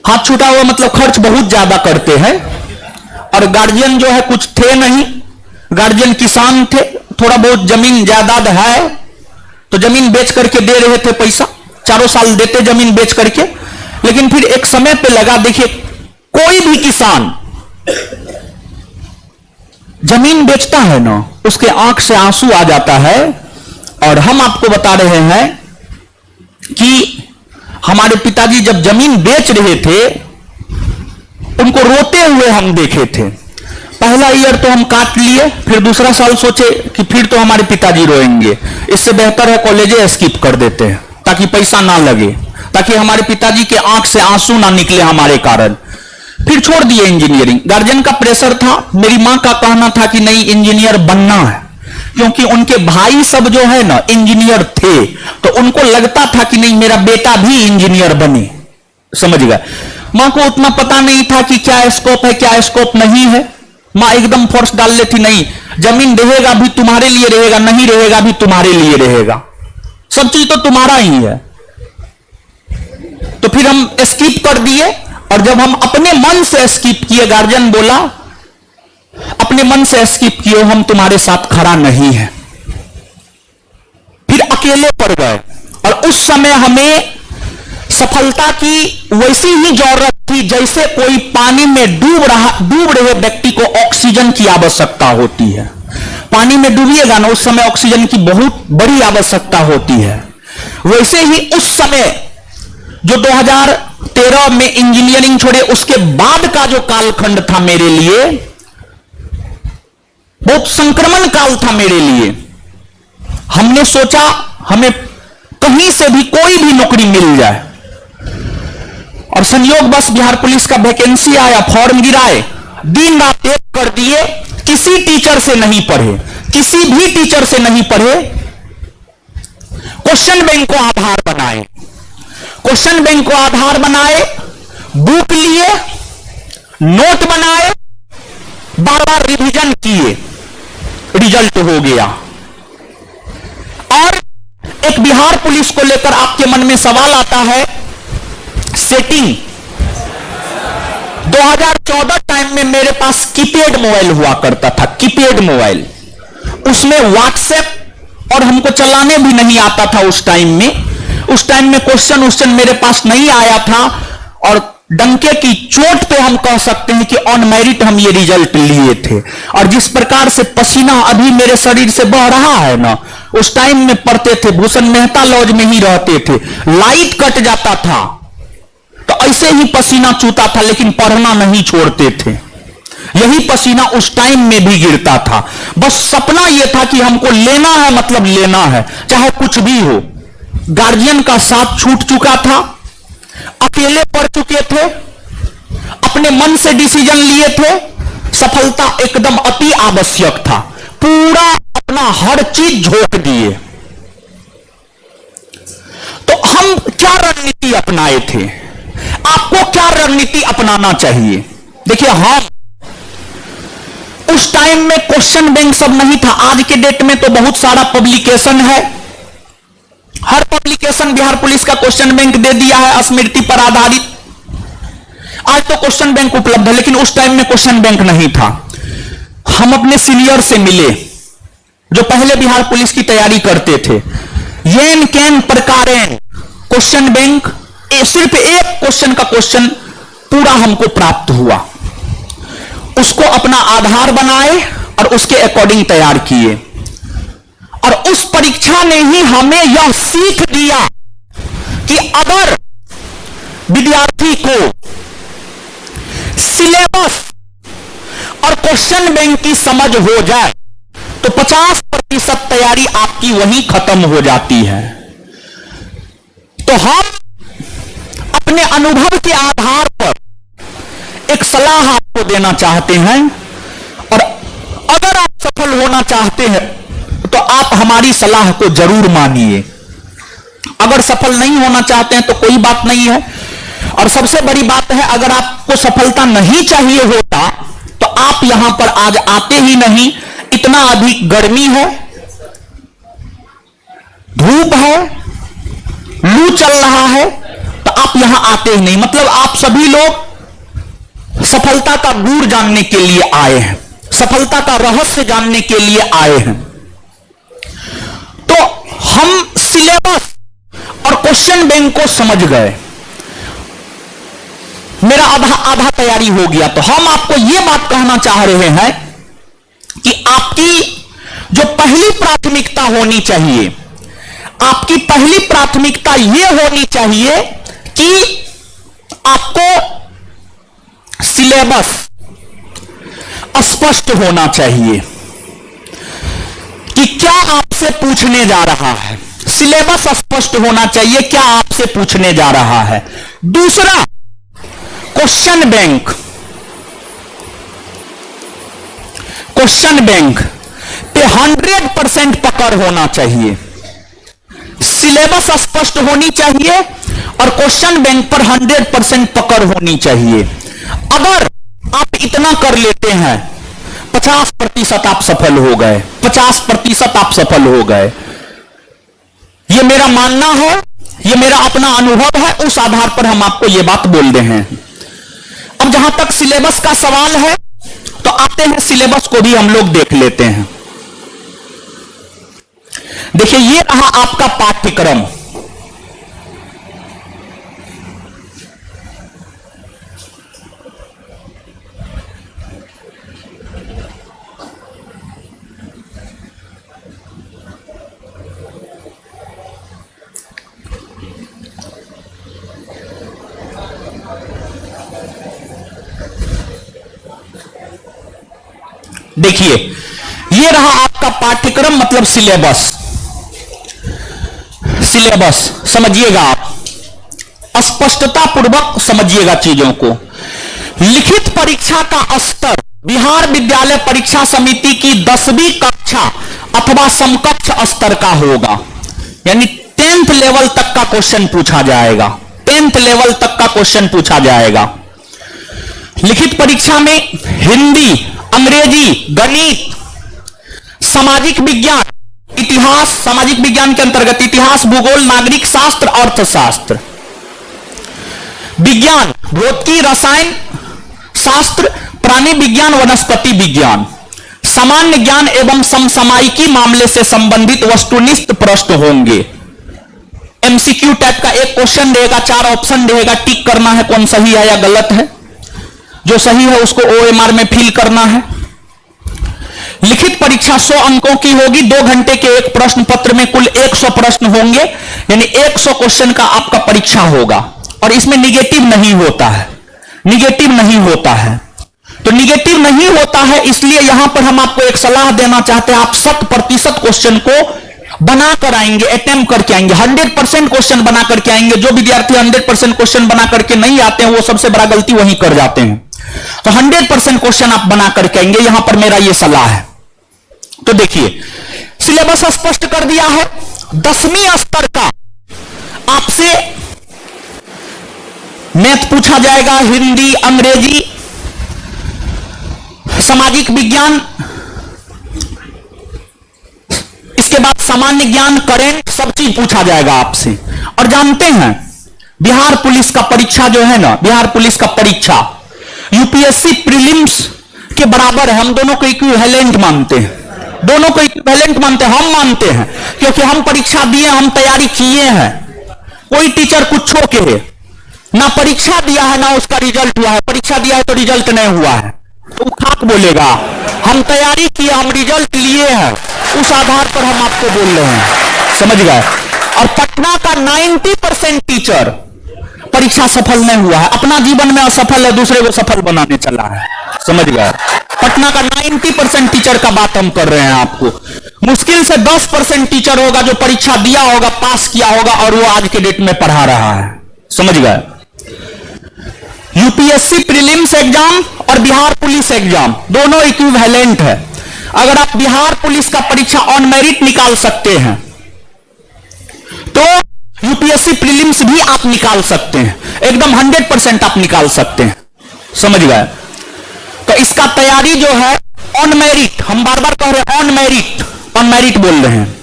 हाथ छूटा हुआ मतलब खर्च बहुत ज्यादा करते हैं। और गार्जियन जो है कुछ थे नहीं, गार्जियन किसान थे, थोड़ा बहुत जमीन जायदाद है, तो जमीन बेच करके दे रहे थे पैसा, 4 साल देते जमीन बेच करके। लेकिन फिर एक समय पे लगा, देखिए कोई भी किसान जमीन बेचता है ना, उसके आंख से आंसू आ जाता है। और हम आपको बता रहे हैं कि हमारे पिताजी जब जमीन बेच रहे थे, उनको रोते हुए हम देखे थे। पहला ईयर तो हम काट लिए, फिर दूसरा साल सोचे कि फिर तो हमारे पिताजी रोएंगे, इससे बेहतर है कॉलेजे स्किप कर देते हैं ताकि पैसा ना लगे, ताकि हमारे पिताजी के आंख से आंसू ना निकले हमारे कारण। फिर छोड़ दिए इंजीनियरिंग। गार्जियन का प्रेशर था, मेरी मां का कहना था कि नहीं इंजीनियर बनना है, क्योंकि उनके भाई सब जो है ना इंजीनियर थे, तो उनको लगता था कि नहीं मेरा बेटा भी इंजीनियर बने। समझ गए? मां को उतना पता नहीं था कि क्या स्कोप है क्या स्कोप नहीं है। मां एकदम फोर्स डाल लेती, नहीं जमीन रहेगा भी तुम्हारे लिए रहेगा, नहीं रहेगा भी तुम्हारे लिए रहेगा, सब चीज तो तुम्हारा ही है। तो फिर हम स्किप कर दिए। और जब हम अपने मन से स्किप किए, गार्जियन बोला अपने मन से स्किप किए, हम तुम्हारे साथ खड़ा नहीं है। फिर अकेले पड़ गए। और उस समय हमें सफलता की वैसी ही जरूरत थी जैसे कोई पानी में डूब रहे व्यक्ति को ऑक्सीजन की आवश्यकता होती है। पानी में डूबिएगा ना, उस समय ऑक्सीजन की बहुत बड़ी आवश्यकता होती है। वैसे ही उस समय जो 2013 में इंजीनियरिंग छोड़े, उसके बाद का जो कालखंड था मेरे लिए बहुत संक्रमण काल था मेरे लिए। हमने सोचा हमें कहीं से भी कोई भी नौकरी मिल जाए, और संयोग बस बिहार पुलिस का वैकेंसी आया, फॉर्म गिराए, दिन रात एक कर दिए। किसी टीचर से नहीं पढ़े, किसी भी टीचर से नहीं पढ़े, क्वेश्चन बैंक को आधार बनाए, क्वेश्चन बैंक को आधार बनाए, बुक लिए, नोट बनाए, बार बार रिवीजन किए, रिजल्ट हो गया। और एक बिहार पुलिस को लेकर आपके मन में सवाल आता है, सेटिंग 2014 टाइम में मेरे पास कीपैड मोबाइल हुआ करता था, कीपैड मोबाइल, उसमें व्हाट्सएप और हमको चलाने भी नहीं आता था उस टाइम में। उस टाइम में क्वेश्चन मेरे पास नहीं आया था, और डंके की चोट पे हम कह सकते हैं कि ऑन मेरिट हम ये रिजल्ट लिए थे। और जिस प्रकार से पसीना अभी मेरे शरीर से बह रहा है ना, उस टाइम में पढ़ते थे, भूषण मेहता लॉज में ही रहते थे, लाइट कट जाता था तो ऐसे ही पसीना चूता था, लेकिन पढ़ना नहीं छोड़ते थे। यही पसीना उस टाइम में भी गिरता था। बस सपना यह था कि हमको लेना है, मतलब लेना है, चाहे कुछ भी हो। गार्जियन का साथ छूट चुका था, अकेले पढ़ चुके थे, अपने मन से डिसीजन लिए थे, सफलता एकदम अति आवश्यक था, पूरा अपना हर चीज झोंक दिए। तो हम क्या रणनीति अपनाए थे? आपको क्या रणनीति अपनाना चाहिए? देखिए, हम उस टाइम में क्वेश्चन बैंक सब नहीं था। आज के डेट में तो बहुत सारा पब्लिकेशन है, हर पब्लिकेशन बिहार पुलिस का क्वेश्चन बैंक दे दिया है स्मृति पर आधारित। आज तो क्वेश्चन बैंक उपलब्ध है, लेकिन उस टाइम में क्वेश्चन बैंक नहीं था। हम अपने सीनियर से मिले जो पहले बिहार पुलिस की तैयारी करते थे, येन कैन प्रकारेन क्वेश्चन बैंक, सिर्फ एक क्वेश्चन का क्वेश्चन पूरा हमको प्राप्त हुआ। उसको अपना आधार बनाए और उसके अकॉर्डिंग तैयार किए। और उस परीक्षा ने ही हमें यह सीख दिया कि अगर विद्यार्थी को सिलेबस और क्वेश्चन बैंक की समझ हो जाए तो 50% तैयारी आपकी वहीं खत्म हो जाती है। तो हम अपने अनुभव के आधार पर एक सलाह आपको देना चाहते हैं, और अगर आप सफल होना चाहते हैं तो आप हमारी सलाह को जरूर मानिए। अगर सफल नहीं होना चाहते हैं तो कोई बात नहीं है, और सबसे बड़ी बात है, अगर आपको सफलता नहीं चाहिए होता तो आप यहां पर आज आते ही नहीं। इतना अधिक गर्मी है, धूप है, लू चल रहा है, तो आप यहां आते ही नहीं। मतलब आप सभी लोग सफलता का गुर जानने के लिए आए हैं, सफलता का रहस्य जानने के लिए आए हैं। तो हम सिलेबस और क्वेश्चन बैंक को समझ गए, मेरा आधा तैयारी हो गया। तो हम आपको यह बात कहना चाह रहे हैं कि आपकी जो पहली प्राथमिकता होनी चाहिए, आपकी पहली प्राथमिकता यह होनी चाहिए कि आपको सिलेबस स्पष्ट होना चाहिए कि क्या आपसे पूछने जा रहा है। सिलेबस स्पष्ट होना चाहिए क्या आपसे पूछने जा रहा है। दूसरा, क्वेश्चन बैंक, क्वेश्चन बैंक पे 100% पकड़ होना चाहिए। सिलेबस स्पष्ट होनी चाहिए और क्वेश्चन बैंक पर 100% पकड़ होनी चाहिए। अगर आप इतना कर लेते हैं, 50% आप सफल हो गए, 50% आप सफल हो गए। यह मेरा मानना है, यह मेरा अपना अनुभव है, उस आधार पर हम आपको यह बात बोल रहे हैं। अब जहां तक सिलेबस का सवाल है, तो आते हैं सिलेबस को भी हम लोग देख लेते हैं। देखिए, यह रहा आपका पाठ्यक्रम। देखिए, यह रहा आपका पाठ्यक्रम, मतलब सिलेबस। सिलेबस समझिएगा, आप स्पष्टता पूर्वक समझिएगा चीजों को। लिखित परीक्षा का स्तर बिहार विद्यालय परीक्षा समिति की 10वीं कक्षा अथवा समकक्ष स्तर का होगा, यानी 10th लेवल तक का क्वेश्चन पूछा जाएगा। 10th लेवल तक का क्वेश्चन पूछा जाएगा। लिखित परीक्षा में हिंदी, अंग्रेजी, गणित, सामाजिक विज्ञान, इतिहास, सामाजिक विज्ञान के अंतर्गत इतिहास, भूगोल, नागरिक शास्त्र, अर्थशास्त्र, विज्ञान, भौतिकी, रसायन शास्त्र, प्राणी विज्ञान, वनस्पति विज्ञान, सामान्य ज्ञान एवं समसामयिकी मामले से संबंधित वस्तुनिष्ठ प्रश्न होंगे। एमसीक्यू टाइप का एक क्वेश्चन रहेगा, 4 ऑप्शन रहेगा, टिक करना है कौन सही है या गलत है। जो सही है उसको ओएमआर में फिल करना है। लिखित परीक्षा 100 अंकों की होगी। 2 घंटे के एक प्रश्न पत्र में कुल 100 प्रश्न होंगे, यानी 100 क्वेश्चन का आपका परीक्षा होगा। और इसमें निगेटिव नहीं होता है, निगेटिव नहीं होता है। तो निगेटिव नहीं होता है, इसलिए यहां पर हम आपको एक सलाह देना चाहते हैं, आप 100% क्वेश्चन को बनाकर आएंगे, अटेम्प्ट करके आएंगे, 100% क्वेश्चन बना करके आएंगे। जो विद्यार्थी 100% क्वेश्चन बना करके नहीं आते हैं, वो सबसे बड़ा गलती वही कर जाते हैं। तो 100% क्वेश्चन आप बना करके आएंगे, यहां पर मेरा यह सलाह है। तो देखिए, सिलेबस स्पष्ट कर दिया है। 10वीं स्तर का आपसे मैथ पूछा जाएगा, हिंदी, अंग्रेजी, सामाजिक विज्ञान, इसके बाद सामान्य ज्ञान, करंट, सब चीज पूछा जाएगा आपसे। और जानते हैं, बिहार पुलिस का परीक्षा जो है ना, बिहार पुलिस का परीक्षा यूपीएससी प्रीलिम्स के बराबर है। हम दोनों को इक्विवेलेंट मानते हैं, दोनों को इक्विवेलेंट मानते हैं। हम मानते हैं क्योंकि हम परीक्षा दिए, हम तैयारी किए हैं। कोई टीचर कुछ के ना परीक्षा दिया है ना उसका रिजल्ट हुआ है, परीक्षा दिया है तो रिजल्ट नहीं हुआ है, तो खाक बोलेगा। हम तैयारी किए, हम रिजल्ट लिए हैं, उस आधार पर हम आपको बोल रहे हैं, समझ गए। और पटना का 90% टीचर परीक्षा सफल नहीं हुआ है, अपना जीवन में असफल है, दूसरे को सफल बनाने चला है, समझ गए। पटना का 90% टीचर का बात हम कर रहे हैं आपको। मुश्किल से 10% टीचर होगा जो परीक्षा दिया होगा, पास किया होगा, और वो आज के डेट में पढ़ा रहा है, समझ गए। यूपीएससी प्रीलिम्स एग्जाम और बिहार पुलिस एग्जाम दोनों इक्विवेलेंट है। अगर आप बिहार पुलिस का परीक्षा ऑन मेरिट निकाल सकते हैं, तो यूपीएससी प्रीलिम्स भी आप निकाल सकते हैं, एकदम 100% आप निकाल सकते हैं, समझ गए। तो इसका तैयारी जो है ऑन मेरिट, हम बार बार कह रहे हैं ऑन मेरिट बोल रहे हैं।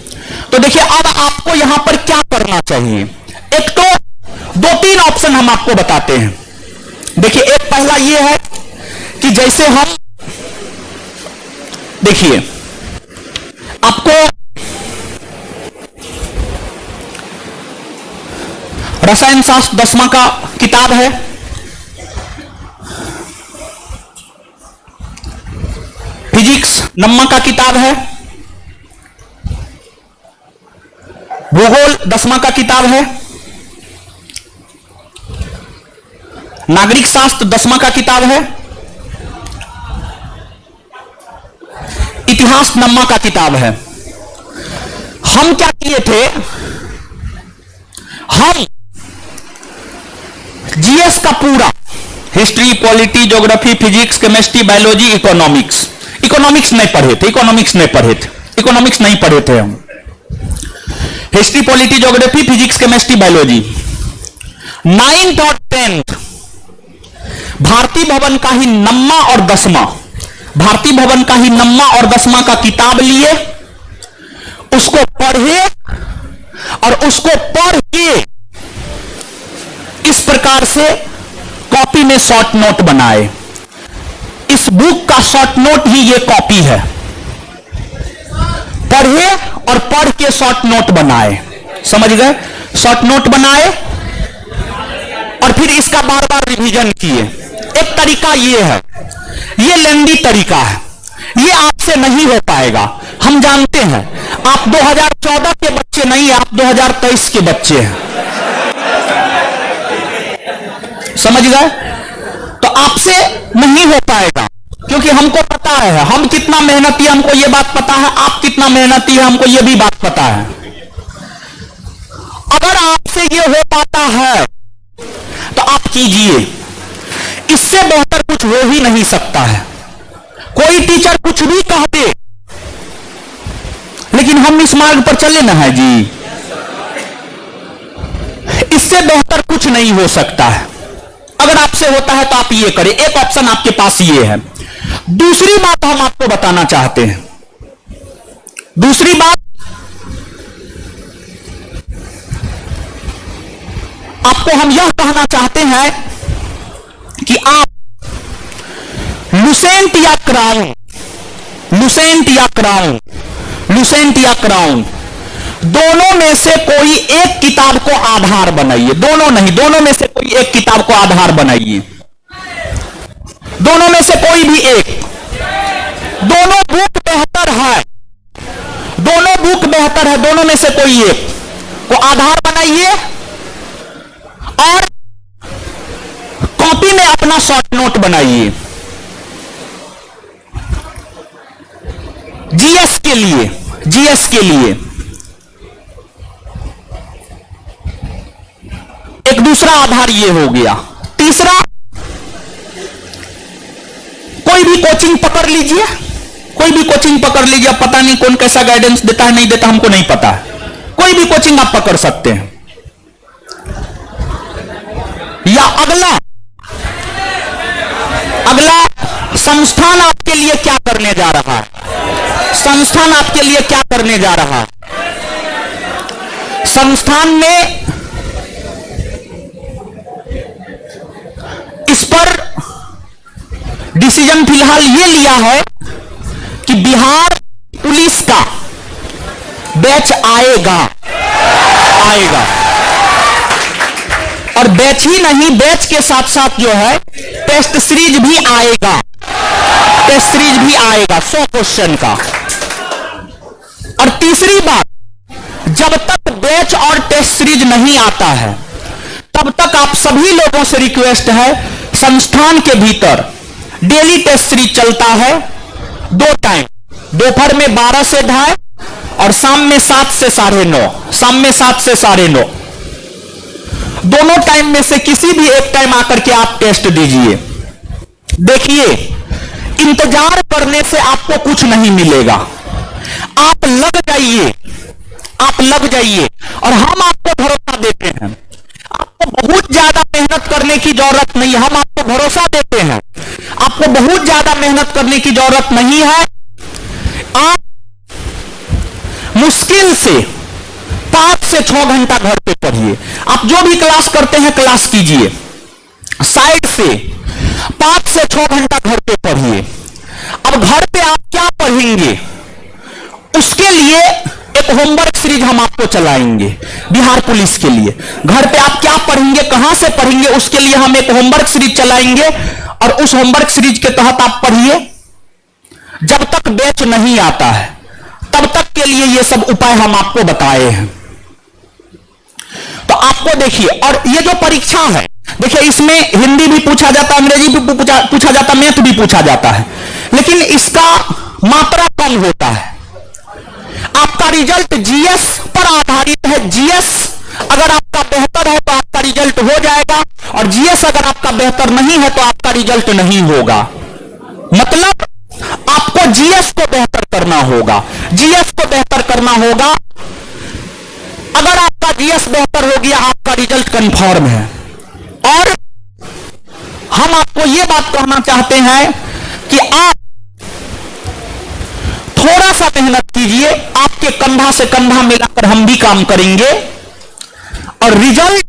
तो देखिए अब आपको यहां पर क्या करना चाहिए, एक तो 2-3 ऑप्शन हम आपको बताते हैं। देखिए एक पहला ये है कि जैसे हम देखिए आपको रसायन शास्त्र 10वां का किताब है, फिजिक्स 9वां का किताब है, भूगोल 10वां का किताब है, नागरिक शास्त्र 10वां का किताब है, इतिहास 9वां का किताब है। हम क्या किए थे, हम जीएस का पूरा history, polity, geography, physics, chemistry, biology, economics नहीं पढ़े थे हम। History, polity, geography, physics, chemistry, biology. 9th और 10th भारतीय भवन का ही 9वां और 10वां, भारतीय भवन का ही 9वां और 10वां का किताब लिए, उसको पढ़े और उसको पढ़ के इस प्रकार से कॉपी में शॉर्ट नोट बनाए। इस बुक का शॉर्ट नोट ही ये कॉपी है। पढ़े और पढ़ के शॉर्ट नोट बनाए, समझ गए। शॉर्ट नोट बनाए और फिर इसका बार बार रिवीजन किए। एक तरीका ये है, ये लेंदी तरीका है, ये आपसे नहीं हो पाएगा, हम जानते हैं। आप 2014 के बच्चे नहीं, आप 2023 के बच्चे हैं, समझ गए। तो आपसे नहीं हो पाएगा, क्योंकि हमको पता है हम कितना मेहनती है, हमको ये बात पता है, आप कितना मेहनती है, हमको ये भी बात पता है। अगर आपसे ये हो पाता है तो आप कीजिए, इससे बेहतर कुछ हो ही नहीं सकता है। कोई टीचर कुछ भी कह दे, लेकिन हम इस मार्ग पर चले ना है जी, इससे बेहतर कुछ नहीं हो सकता है। अगर आपसे होता है तो आप ये करें, एक ऑप्शन आपके पास ये है। दूसरी बात हम आपको बताना चाहते हैं, दूसरी बात आपको हम यह कहना चाहते हैं कि आप लुसेंट या क्राउन दोनों में से कोई एक किताब को आधार बनाइए। दोनों नहीं, दोनों में से कोई एक किताब को आधार बनाइए, दोनों में से कोई भी एक। दोनों बुक बेहतर है, दोनों बुक बेहतर है, दोनों में से कोई एक को आधार बनाइए और कॉपी में अपना शॉर्ट नोट बनाइए। जीएस के लिए एक दूसरा आधार ये हो गया। तीसरा, कोई भी कोचिंग पकड़ लीजिए, पता नहीं कौन कैसा गाइडेंस देता है, नहीं देता हमको नहीं पता है। कोई भी कोचिंग आप पकड़ सकते हैं। या अगला संस्थान आपके लिए क्या करने जा रहा है, संस्थान आपके लिए क्या करने जा रहा है। संस्थान ने इस पर डिसीजन फिलहाल ये लिया है कि बिहार पुलिस का बैच आएगा और बैच ही नहीं, बैच के साथ साथ जो है टेस्ट सीरीज भी आएगा, 100 क्वेश्चन का। और तीसरी बात, जब तक बैच और टेस्ट सीरीज नहीं आता है तब तक आप सभी लोगों से रिक्वेस्ट है, संस्थान के भीतर डेली टेस्ट सीरीज चलता है 2 टाइम, दोपहर में 12 से 2:30 और शाम में 7 से 9:30। दोनों टाइम में से किसी भी एक टाइम आकर के आप टेस्ट दीजिए। देखिए, इंतजार करने से आपको कुछ नहीं मिलेगा। आप लग जाइए और हम आपको भरोसा देते हैं। आपको बहुत ज्यादा मेहनत करने की जरूरत नहीं है, हम आपको भरोसा देते हैं, आपको बहुत ज्यादा मेहनत करने की जरूरत नहीं है। आप मुश्किल से 5 से 6 घंटा घर पे पढ़िए। आप जो भी क्लास करते हैं क्लास कीजिए, साइड से 5 से 6 घंटा घर पे पढ़िए। अब घर पे आप क्या पढ़ेंगे, उसके लिए एक होमवर्क सीरीज हम आपको चलाएंगे बिहार पुलिस के लिए। घर पे आप क्या पढ़ेंगे, कहां से पढ़ेंगे, उसके लिए हम एक होमवर्क सीरीज चलाएंगे और उस होमवर्क सीरीज के तहत आप पढ़िए। जब तक बैच नहीं आता है तब तक के लिए ये सब उपाय हम आपको बताए हैं। तो आपको देखिए, और ये जो परीक्षा है, देखिए इसमें हिंदी भी पूछा जाता है, अंग्रेजी भी पूछा जाता है, मैथ भी पूछा जाता है, लेकिन इसका मात्रा कम होता है। आपका रिजल्ट जीएस पर आधारित है। जीएस अगर आपका बेहतर है तो आपका रिजल्ट हो जाएगा, और जीएस अगर आपका बेहतर नहीं है तो आपका रिजल्ट नहीं होगा। मतलब आपको जीएस को बेहतर करना होगा, जीएस को बेहतर करना होगा। अगर आपका जीएस बेहतर हो गया, आपका रिजल्ट कंफर्म है। और हम आपको यह बात कहना चाहते हैं कि आप थोड़ा सा मेहनत कीजिए, आपके कंधा से कंधा मिलाकर हम भी काम करेंगे, और रिजल्ट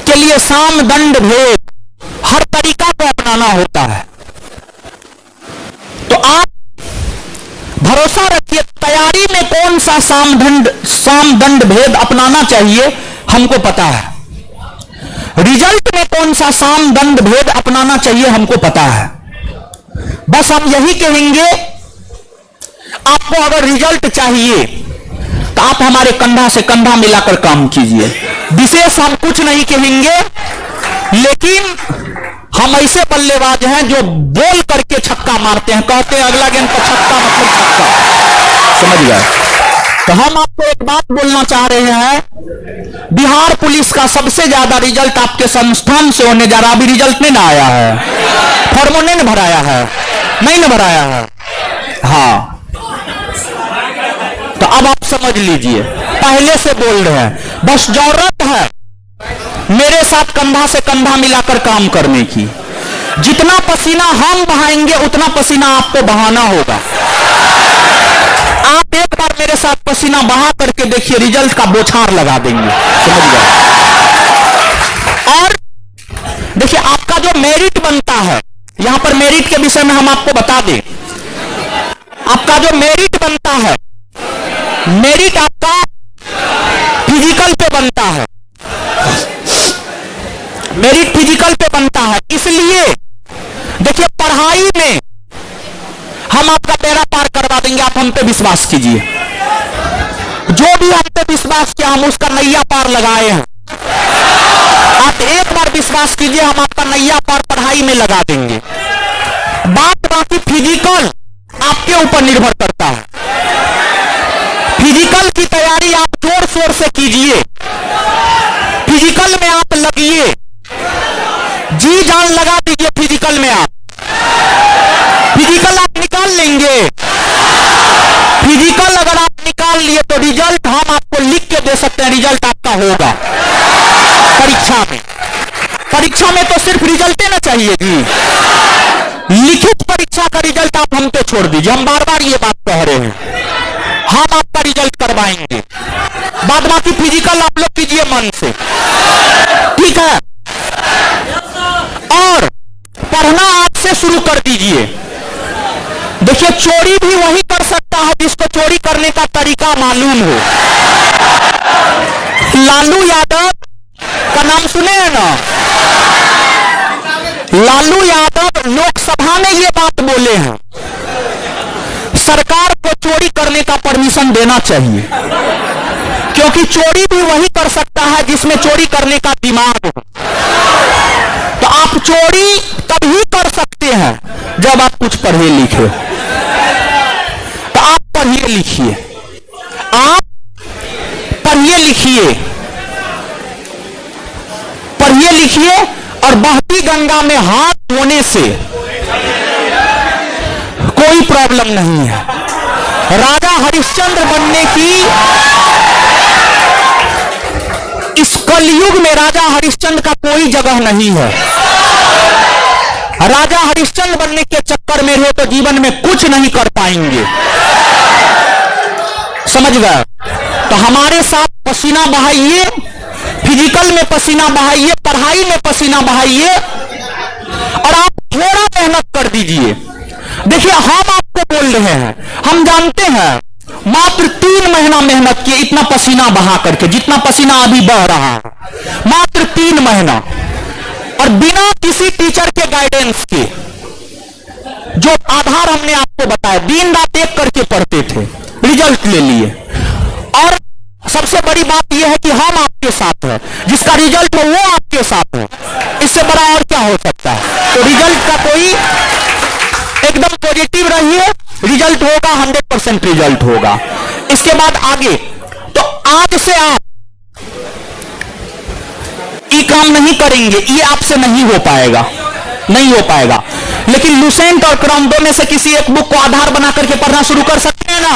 के लिए साम दंड भेद हर तरीका को अपनाना होता है। तो आप भरोसा रखिए, तैयारी में कौन सा साम दंड भेद अपनाना चाहिए हमको पता है, रिजल्ट में कौन सा साम दंड भेद अपनाना चाहिए हमको पता है। बस हम यही कहेंगे, आपको अगर रिजल्ट चाहिए तो आप हमारे कंधा से कंधा मिलाकर काम कीजिए। विशेष हम कुछ नहीं कहेंगे, लेकिन हम ऐसे बल्लेबाज हैं जो बोल करके छक्का मारते हैं, कहते हैं अगला गेंद का छक्का मतलब छक्का, समझ गए। तो हम आपको एक बात बोलना चाह रहे हैं, बिहार पुलिस का सबसे ज्यादा रिजल्ट आपके संस्थान से होने जा रहा। अभी रिजल्ट नहीं ना आया है, फॉर्मो नहीं ना भराया है, नहीं ना भराया है, हाँ। तो अब आप समझ लीजिए, पहले से बोल रहे हैं, बस जरूरत है मेरे साथ कंधा से कंधा मिलाकर काम करने की। जितना पसीना हम बहाएंगे उतना पसीना आपको बहाना होगा। आप एक बार मेरे साथ पसीना बहा करके देखिए, रिजल्ट का बौछार लगा देंगे, समझ गए। और देखिए, आपका जो मेरिट बनता है, यहां पर मेरिट के विषय में हम आपको बता दें, आपका जो मेरिट बनता है, मेरिट आपका फिजिकल पे बनता है, मेरिट फिजिकल पे बनता है। इसलिए देखिए, पढ़ाई में हम आपका बेड़ा पार करवा देंगे, आप हम पे विश्वास कीजिए। जो भी आप पे विश्वास किया, हम उसका नैया पार लगाए हैं। आप एक बार विश्वास कीजिए, हम आपका नैया पार पढ़ाई में लगा देंगे। बात बाकी फिजिकल आपके ऊपर निर्भर करता है। फिजिकल की तैयारी आप जोर शोर से कीजिए, फिजिकल में आप लगिए, जी जान लगा दीजिए फिजिकल में। आप फिजिकल आप निकाल लेंगे, फिजिकल अगर आप निकाल लिए तो रिजल्ट हम आपको लिख के दे सकते हैं, रिजल्ट आपका होगा परीक्षा में। परीक्षा में तो सिर्फ रिजल्ट ही ना चाहिए जी, लिखित परीक्षा का रिजल्ट आप हम पे छोड़ दीजिए। हम बार बार ये बात कह रहे हैं, हम आपका रिजल्ट करवाएंगे। बाद बाकी फिजिकल आप लोग कीजिए मन से, ठीक है। और पढ़ना आज से शुरू कर दीजिए। देखिए, चोरी भी वही कर सकता है जिसको चोरी करने का तरीका मालूम हो। लालू यादव का नाम सुने हैं ना? लालू यादव लोकसभा में ये बात बोले हैं, सरकार को चोरी करने का परमिशन देना चाहिए, क्योंकि चोरी भी वही कर सकता है जिसमें चोरी करने का दिमाग हो। तो आप चोरी तभी कर सकते हैं जब आप कुछ पढ़े लिखे। तो आप पढ़िए लिखिए, आप पढ़िए लिखिए, पढ़िए लिखिए। और बहती गंगा में हाथ धोने से कोई प्रॉब्लम नहीं है। राजा हरिश्चंद्र बनने की, इस कलयुग में राजा हरिश्चंद्र का कोई जगह नहीं है। राजा हरिश्चंद्र बनने के चक्कर में रहे तो जीवन में कुछ नहीं कर पाएंगे। समझ गए? तो हमारे साथ पसीना बहाइए, फिजिकल में पसीना बहाइए, पढ़ाई में पसीना बहाइए, और आप थोड़ा मेहनत कर दीजिए। देखिए, हम आपको बोल रहे हैं, हम जानते हैं मात्र 3 महीना मेहनत किए इतना पसीना बहा करके, जितना पसीना अभी बह रहा है, मात्र 3 महीना, और बिना किसी टीचर के गाइडेंस के। जो आधार हमने आपको बताया, दिन रात एक करके पढ़ते थे, रिजल्ट ले लिए। और सबसे बड़ी बात यह है कि हम आपके साथ हैं, जिसका रिजल्ट है वो आपके साथ है। इससे बड़ा और क्या हो सकता है? तो रिजल्ट का कोई, एकदम पॉजिटिव रहिए, रिजल्ट होगा, 100% रिजल्ट होगा। इसके बाद आगे, तो आज से आप ये काम नहीं करेंगे, ये आपसे नहीं हो पाएगा, नहीं हो पाएगा। लेकिन लुसेंट और क्रॉम्बो में से किसी एक बुक को आधार बना करके पढ़ना शुरू कर सकते हैं ना?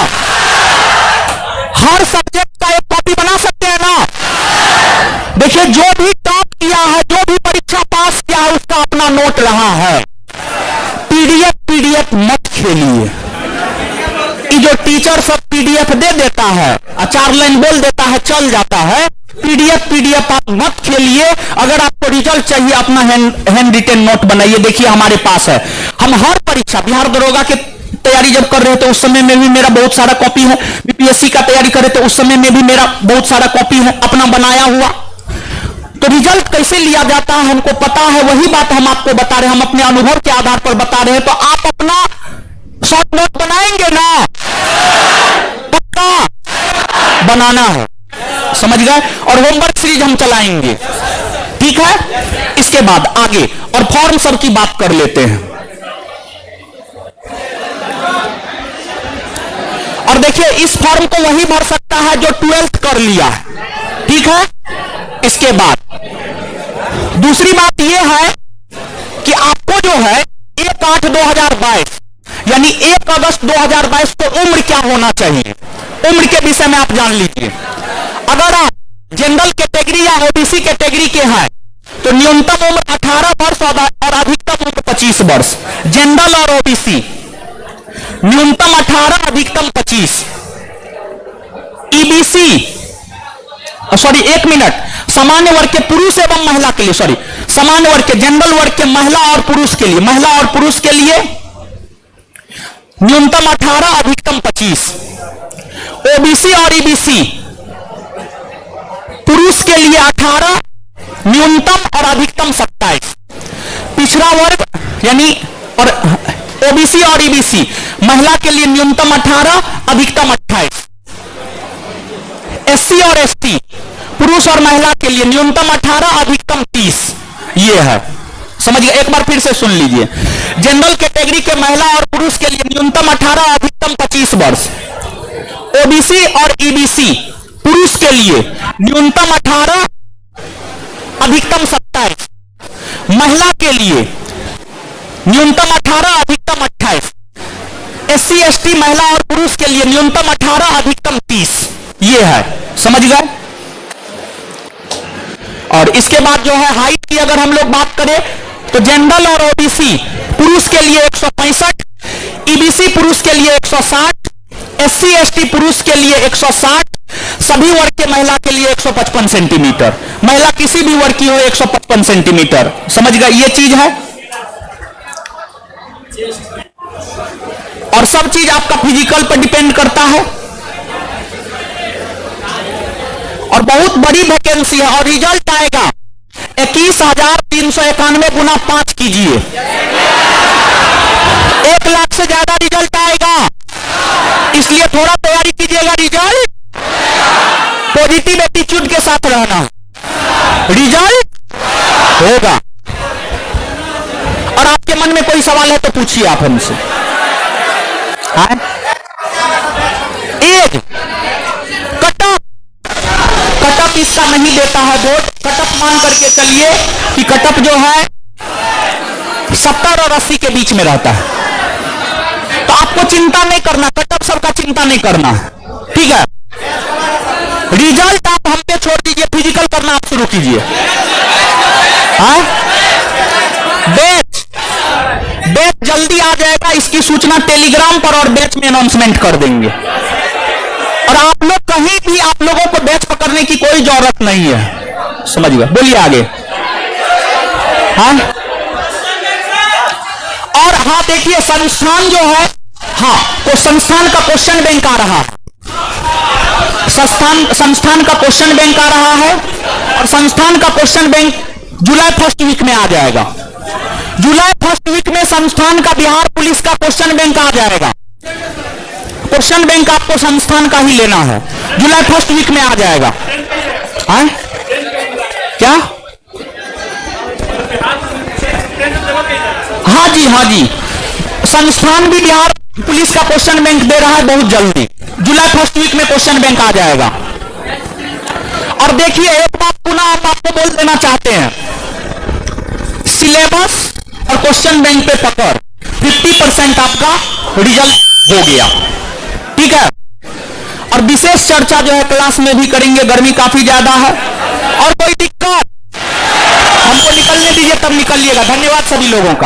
हर सब्जेक्ट का एक कॉपी बना सकते हैं ना? देखिए, जो भी टॉप किया है, जो भी परीक्षा पास किया है, उसका अपना नोट रहा है। पीडीएफ मत खेलिए। ये जो टीचर सब पीडीएफ दे देता है, 4 लाइन बोल देता है, चल जाता है, पीडीएफ आप मत खेलिए। अगर आपको रिजल्ट चाहिए, अपना हैंड रिटेन नोट बनाइए। देखिए, हमारे पास है, हम हर परीक्षा, बिहार दरोगा के तैयारी जब कर रहे थे उस समय में भी मेरा बहुत सारा कॉपी है, बीपीएससी का तैयारी कर रहे थे उस समय में भी मेरा बहुत सारा कॉपी है अपना बनाया हुआ। तो रिजल्ट कैसे लिया जाता है हमको पता है, वही बात हम आपको बता रहे हैं, हम अपने अनुभव के आधार पर बता रहे हैं। तो आप अपना शॉर्ट नोट बनाएंगे ना? पक्का बनाना है, समझ गए? और होमवर्क सीरीज हम चलाएंगे, ठीक है? इसके बाद आगे और फॉर्म सब की बात कर लेते हैं। और देखिए, इस फॉर्म को वही भर सकता है जो 12th कर लिया है, ठीक है? इसके बाद दूसरी बात यह है कि आपको जो है 1/8/2022 यानी 1 अगस्त 2022 को उम्र क्या होना चाहिए, उम्र के विषय में आप जान लीजिए। अगर आप जनरल कैटेगरी या ओबीसी कैटेगरी के हैं तो न्यूनतम उम्र 18 वर्ष और अधिकतम उम्र 25 वर्ष। जनरल और ओबीसी न्यूनतम 18, अधिकतम 25। ईबीसी, सॉरी 1 मिनट, सामान्य वर्ग के पुरुष एवं महिला के लिए, सॉरी सामान्य वर्ग के, जनरल वर्ग के महिला और पुरुष के लिए, महिला और पुरुष के लिए न्यूनतम 18, अधिकतम 25। ओबीसी और ईबीसी पुरुष के लिए 18, न्यूनतम और अधिकतम 27। पिछड़ा वर्ग यानी और ओबीसी और ईबीसी महिला के लिए न्यूनतम 18, अधिकतम 28। एससी और एसटी पुरुष और महिला के लिए न्यूनतम 18, अधिकतम 30। ये है, समझिए, एक बार फिर से सुन लीजिए। जनरल कैटेगरी के महिला और पुरुष के लिए न्यूनतम 18, अधिकतम 25 वर्ष। ओबीसी और ईबीसी पुरुष के लिए न्यूनतम 18, अधिकतम 27। महिला के लिए न्यूनतम 18, अधिकतम 28। एससी एसटी महिला और पुरुष के लिए न्यूनतम 18, अधिकतम 30। ये है, समझ गए? और इसके बाद जो है हाइट की अगर हम लोग बात करें तो जनरल और ओबीसी पुरुष के लिए 165, ईबीसी पुरुष के लिए 160, एससी एसटी पुरुष के लिए 160, सभी वर्ग के महिला के लिए 155 सेंटीमीटर। महिला किसी भी वर्ग की हो 155 सेंटीमीटर। समझ गए? ये चीज है। और सब चीज आपका फिजिकल पर डिपेंड करता है। और बहुत बड़ी वैकेंसी है और रिजल्ट आएगा 21,391 गुना 5 कीजिए, 1 लाख से ज्यादा रिजल्ट आएगा। इसलिए थोड़ा तैयारी कीजिएगा, रिजल्ट पॉजिटिव एटीट्यूड के साथ रहना, रिजल्ट होगा। और आपके मन में कोई सवाल है तो पूछिए आप हमसे। एज कटअप इसका नहीं देता है वोट। कटअप मान करके चलिए कि कटअप जो है 70 और 80 के बीच में रहता है। तो आपको चिंता नहीं करना, कट ऑफ सबका चिंता नहीं करना, ठीक है। रिजल्ट आप हम पे छोड़ दीजिए, फिजिकल करना आप शुरू कीजिए। बैच जल्दी आ जाएगा, इसकी सूचना टेलीग्राम पर और बैच में अनाउंसमेंट कर देंगे। और आप लोग कहीं भी, आप लोगों को बैच पकड़ने की कोई जरूरत नहीं है, समझ गए? बोलिए आगे। हाँ, और हाँ देखिए, संस्थान जो है, हाँ तो संस्थान का क्वेश्चन बैंक आ रहा है, संस्थान का क्वेश्चन बैंक आ रहा है, और संस्थान का क्वेश्चन बैंक जुलाई फर्स्ट वीक में आ जाएगा। जुलाई फर्स्ट वीक में संस्थान का बिहार पुलिस का क्वेश्चन बैंक आ जाएगा। क्वेश्चन बैंक आपको संस्थान का ही लेना है, जुलाई फर्स्ट वीक में आ जाएगा। हाँ क्या? हाँ जी, हाँ जी, संस्थान भी बिहार पुलिस का क्वेश्चन बैंक दे रहा है बहुत जल्दी, जुलाई फर्स्ट वीक में क्वेश्चन बैंक आ जाएगा। और देखिए एक बात पुनः आपको बोल देना चाहते हैं, सिलेबस और क्वेश्चन बैंक पे पकड़ 50% आपका रिजल्ट हो गया, ठीक है। और विशेष चर्चा जो है क्लास में भी करेंगे, गर्मी काफी ज्यादा है। और कोई दिक्कत हमको निकलने दीजिए, तब निकलिएगा। धन्यवाद सभी लोगों का।